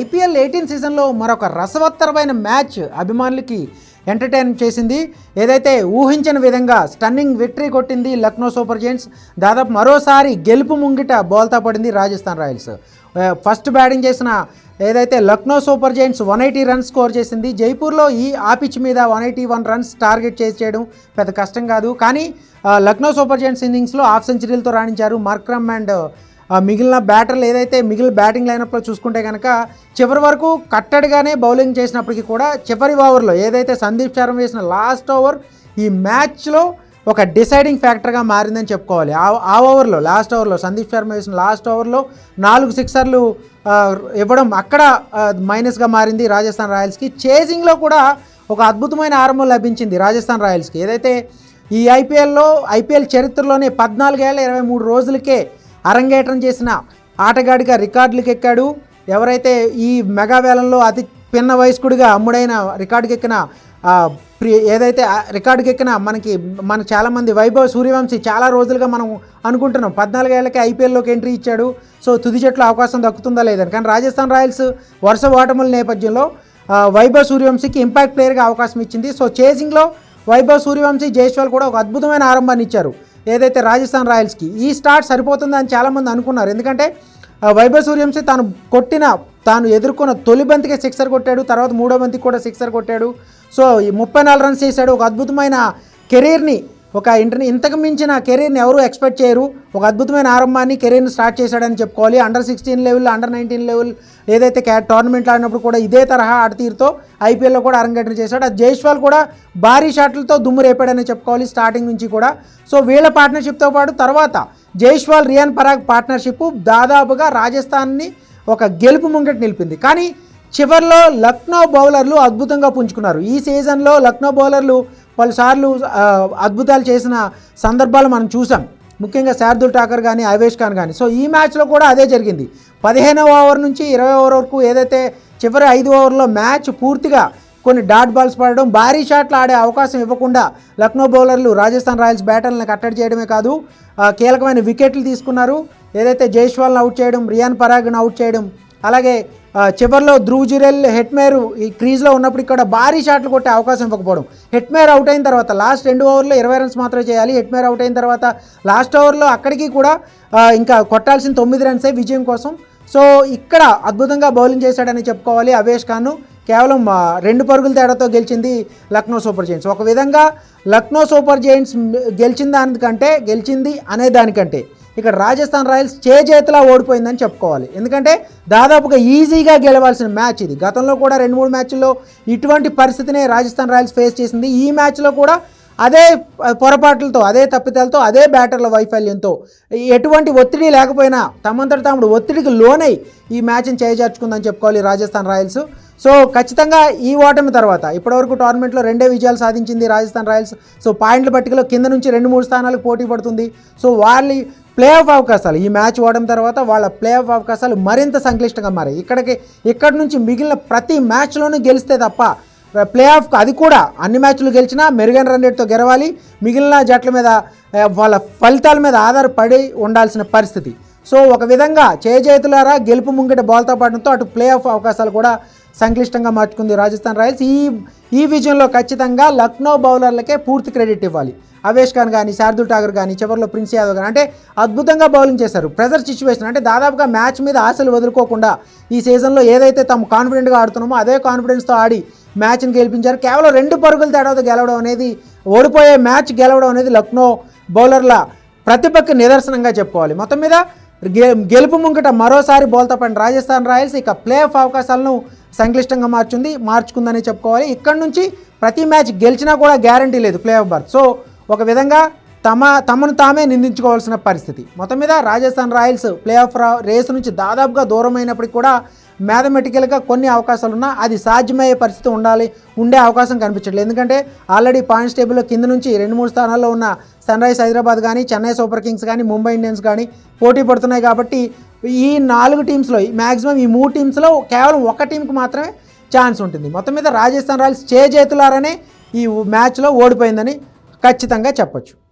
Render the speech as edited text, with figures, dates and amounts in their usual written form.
IPL 18 సీజన్లో మరొక రసవత్తరమైన match అభిమానులకి ఎంటర్టైన్ చేసింది. ఏదైతే ఊహించిన విధంగా స్టన్నింగ్ విక్టరీ కొట్టింది లక్నో సూపర్ జెయింట్స్. దాదాపు మరోసారి గెలుపు ముంగిట బోల్తా పడింది రాజస్థాన్ రాయల్స్. ఫస్ట్ బ్యాటింగ్ చేసిన ఏదైతే Lucknow Super giants 180 runs score చేసింది. జైపూర్లో ఆ పిచ్ మీద 181 రన్స్ టార్గెట్ చేయడం పెద్ద కష్టం కాదు. కానీ లక్నో సూపర్ జెయింట్స్ ఇన్నింగ్స్లో హాఫ్ సెంచరీలతో రాణించారు. మార్క్రమ్ అండ్ మిగిలిన బ్యాటర్లు ఏదైతే మిగిలిన బ్యాటింగ్ లైనప్లో చూసుకుంటే కనుక చివరి వరకు కట్టడిగానే బౌలింగ్ చేసినప్పటికీ కూడా చివరి ఓవర్లో ఏదైతే సందీప్ శర్మ వేసిన లాస్ట్ ఓవర్ ఈ మ్యాచ్లో ఒక డిసైడింగ్ ఫ్యాక్టర్గా మారిందని చెప్పుకోవాలి. ఆ ఓవర్లో లాస్ట్ ఓవర్లో సందీప్ శర్మ వేసిన లాస్ట్ ఓవర్లో 4 సిక్సర్లు ఇవ్వడం అక్కడ మైనస్గా మారింది రాజస్థాన్ రాయల్స్కి. చేజింగ్లో కూడా ఒక అద్భుతమైన ఆరంభం లభించింది రాజస్థాన్ రాయల్స్కి. ఏదైతే ఈ ఐపీఎల్ చరిత్రలోనే 14 ఏళ్ల 23 రోజులకే అరంగేట్రం చేసిన ఆటగాడిగా రికార్డులకు ఎక్కాడు. ఎవరైతే ఈ మెగా వేలంలో అతి పిన్న వయస్కుడిగా అమ్ముడైన రికార్డుకెక్కిన మన చాలామంది వైభవ్ సూర్యవంశీ చాలా రోజులుగా మనం అనుకుంటున్నాం 14 ఏళ్ళకి ఐపీఎల్లోకి ఎంట్రీ ఇచ్చాడు. సో తుది జట్లో అవకాశం దక్కుతుందా లేదని. కానీ రాజస్థాన్ రాయల్స్ వరుస ఓటముల నేపథ్యంలో వైభవ్ సూర్యవంశీకి ఇంపాక్ట్ ప్లేయర్గా అవకాశం ఇచ్చింది. సో చేజింగ్లో వైభవ్ సూర్యవంశీ, జైస్వాల్ కూడా ఒక అద్భుతమైన ఆరంభాన్ని ఇచ్చారు ఏదైతే రాజస్థాన్ రాయల్స్కి. ఈ స్టార్ట్ సరిపోతుందని చాలామంది అనుకున్నారు. ఎందుకంటే వైభవ్ సూర్యవంశీ తాను ఎదుర్కొన్న తొలి బంతికే సిక్సర్ కొట్టాడు. తర్వాత మూడో బంతికి కూడా సిక్సర్ కొట్టాడు. సో ఈ 34 రన్స్ చేశాడు. ఒక అద్భుతమైన కెరీర్ని ఇంతకు మించిన కెరీర్ని ఎవరు ఎక్స్పెక్ట్ చేయరు. ఒక అద్భుతమైన ఆరంభాన్ని కెరీర్ని స్టార్ట్ చేశాడని చెప్పుకోవాలి. అండర్ 16 లెవెల్, అండర్ 19 లెవెల్ ఏదైతే టోర్నమెంట్లు ఆడినప్పుడు కూడా ఇదే తరహా ఆటతీరుతో ఐపీఎల్లో కూడా అరంగేట్రం చేశాడు. అది జైస్వాల్ కూడా భారీ షాట్లతో దుమ్ము రేపాడని చెప్పుకోవాలి స్టార్టింగ్ నుంచి కూడా. సో వీళ్ళ పార్ట్నర్షిప్తో పాటు తర్వాత జైస్వాల్, రియాన్ పరాగ్ పార్ట్నర్షిప్ దాదాపుగా రాజస్థాన్ని ఒక గెలుపు ముంగట నిలిపింది. కానీ చివర్లో లక్నో బౌలర్లు అద్భుతంగా పుంజుకున్నారు. ఈ సీజన్లో లక్నో బౌలర్లు పలుసార్లు అద్భుతాలు చేసిన సందర్భాలు మనం చూసాం. ముఖ్యంగా శార్దుల్ ఠాకర్ కానీ, అవేష్ ఖాన్ కానీ. సో ఈ మ్యాచ్లో కూడా అదే జరిగింది. 15వ ఓవర్ నుంచి 20వ ఓవర్ వరకు ఏదైతే చివరి 5 ఓవర్లో మ్యాచ్ పూర్తిగా కొన్ని డాట్ బాల్స్ పడడం, భారీ షాట్లు ఆడే అవకాశం ఇవ్వకుండా లక్నో బౌలర్లు రాజస్థాన్ రాయల్స్ బ్యాటర్లను కట్టడి చేయడమే కాదు కీలకమైన వికెట్లు తీసుకున్నారు. ఏదైతే జైస్వాల్ని అవుట్ చేయడం, రియాన్ పరాగ్ను అవుట్ చేయడం, అలాగే చివర్లో ధ్రువ్ జురెల్, హెట్మేర్ ఈ క్రీజ్లో ఉన్నప్పుడు ఇక్కడ భారీ షాట్లు కొట్టే అవకాశం ఇవ్వకపోవడం. హెట్మేర్ అవుట్ అయిన తర్వాత లాస్ట్ 2 ఓవర్లో 20 రన్స్ మాత్రమే చేయాలి. హెట్మేర్ అవుట్ అయిన తర్వాత లాస్ట్ ఓవర్లో అక్కడికి కూడా ఇంకా కొట్టాల్సిన 9 రన్సే విజయం కోసం. సో ఇక్కడ అద్భుతంగా బౌలింగ్ చేశాడని చెప్పుకోవాలి. అవేష్ ఖాన్ కేవలం 2 పరుగుల తేడాతో గెలిచింది లక్నో సూపర్ జెయింట్స్. ఒక విధంగా లక్నో సూపర్ జెయింట్స్ గెలిచింది అనే దానికంటే ఇక్కడ రాజస్థాన్ రాయల్స్ చేజేతులా ఓడిపోయిందని చెప్పుకోవాలి. ఎందుకంటే దాదాపుగా ఈజీగా గెలవాల్సిన మ్యాచ్ ఇది. గతంలో కూడా 2-3 మ్యాచ్ల్లో ఇటువంటి పరిస్థితినే రాజస్థాన్ రాయల్స్ ఫేస్ చేసింది. ఈ మ్యాచ్లో కూడా అదే పొరపాట్లతో, అదే తప్పిదాలతో, అదే బ్యాటర్ల వైఫల్యంతో, ఎటువంటి ఒత్తిడి లేకపోయినా తమంతట తాముడు ఒత్తిడికి లోనై ఈ మ్యాచ్ని చేజార్చుకుందని చెప్పుకోవాలి రాజస్థాన్ రాయల్స్. సో ఖచ్చితంగా ఈ ఓటమి తర్వాత ఇప్పటివరకు టోర్నమెంట్లో 2 విజయాలు సాధించింది రాజస్థాన్ రాయల్స్. సో పాయింట్ల పట్టికలో కింద నుంచి 2-3 స్థానాలకు పోటీ పడుతుంది. సో వాళ్ళ ప్లే ఆఫ్ అవకాశాలు ఈ మ్యాచ్ ఓడడం తర్వాత వాళ్ళ ప్లే ఆఫ్ అవకాశాలు మరింత సంక్లిష్టంగా మారాయి. ఇక్కడి నుంచి మిగిలిన ప్రతి మ్యాచ్లోనూ గెలిస్తే తప్ప ప్లే ఆఫ్ అది కూడా అన్ని మ్యాచ్లు గెలిచినా మెరుగైన రన్ రేట్తో గెలవాలి. మిగిలిన జట్ల మీద వాళ్ళ ఫలితాల మీద ఆధారపడి ఉండాల్సిన పరిస్థితి. సో ఒక విధంగా చేజేతులారా గెలుపు ముంగిట బాల్తో పడడంతో అటు ప్లే ఆఫ్ అవకాశాలు కూడా సంక్లిష్టంగా మార్చుకుంది రాజస్థాన్ రాయల్స్. ఈ విజయంలో ఖచ్చితంగా లక్నో బౌలర్లకే పూర్తి క్రెడిట్ ఇవ్వాలి. అవేష్ ఖాన్ కానీ, శార్దుల్ ఠాకర్ కానీ, చివర్లో ప్రిన్స్ యాదవ్ కానీ అంటే అద్భుతంగా బౌలింగ్ చేశారు. ప్రెజర్ సిచ్యువేషన్ అంటే దాదాపుగా మ్యాచ్ మీద ఆశలు వదులుకోకుండా ఈ సీజన్లో ఏదైతే తాము కాన్ఫిడెంట్గా ఆడుతున్నామో అదే కాన్ఫిడెన్స్తో ఆడి మ్యాచ్ని గెలిపించారు. కేవలం 2 పరుగుల తేడాతో గెలవడం అనేది, ఓడిపోయే మ్యాచ్ గెలవడం అనేది లక్నో బౌలర్ల ప్రతిభకి నిదర్శనంగా చెప్పుకోవాలి. మొత్తం మీద గెలుపు ముంగట మరోసారి బోల్తా పడిన రాజస్థాన్ రాయల్స్ ఇక ప్లే ఆఫ్ అవకాశాలను సంక్లిష్టంగా మార్చుకుందని చెప్పుకోవాలి. ఇక్కడ నుంచి ప్రతి మ్యాచ్ గెలిచినా కూడా గ్యారంటీ లేదు ప్లే ఆఫ్ బర్త్. సో ఒక విధంగా తమను తామే నిందించుకోవాల్సిన పరిస్థితి. మొత్తం మీద Rajasthan Royals play of race నుంచి దాదాపుగా దూరం అయినప్పటికీ కూడా మ్యాథమెటికల్గా కొన్ని అవకాశాలున్నా అది సాధ్యమయ్యే పరిస్థితి ఉండే అవకాశం కనిపించట్లేదు. ఎందుకంటే ఆల్రెడీ పాయింట్స్ టేబుల్లో కింద నుంచి 2-3 స్థానాల్లో ఉన్న సన్ రైజ్ హైదరాబాద్ కానీ, చెన్నై సూపర్ కింగ్స్ కానీ, ముంబై ఇండియన్స్ కానీ పోటీ పడుతున్నాయి. కాబట్టి ఈ 4 టీమ్స్లో మ్యాక్సిమం ఈ 3 టీమ్స్లో కేవలం ఒక టీంకి మాత్రమే ఛాన్స్ ఉంటుంది. మొత్తం మీద రాజస్థాన్ రాయల్స్ చేజేతులారనే ఈ మ్యాచ్లో ఓడిపోయిందని ఖచ్చితంగా చెప్పొచ్చు.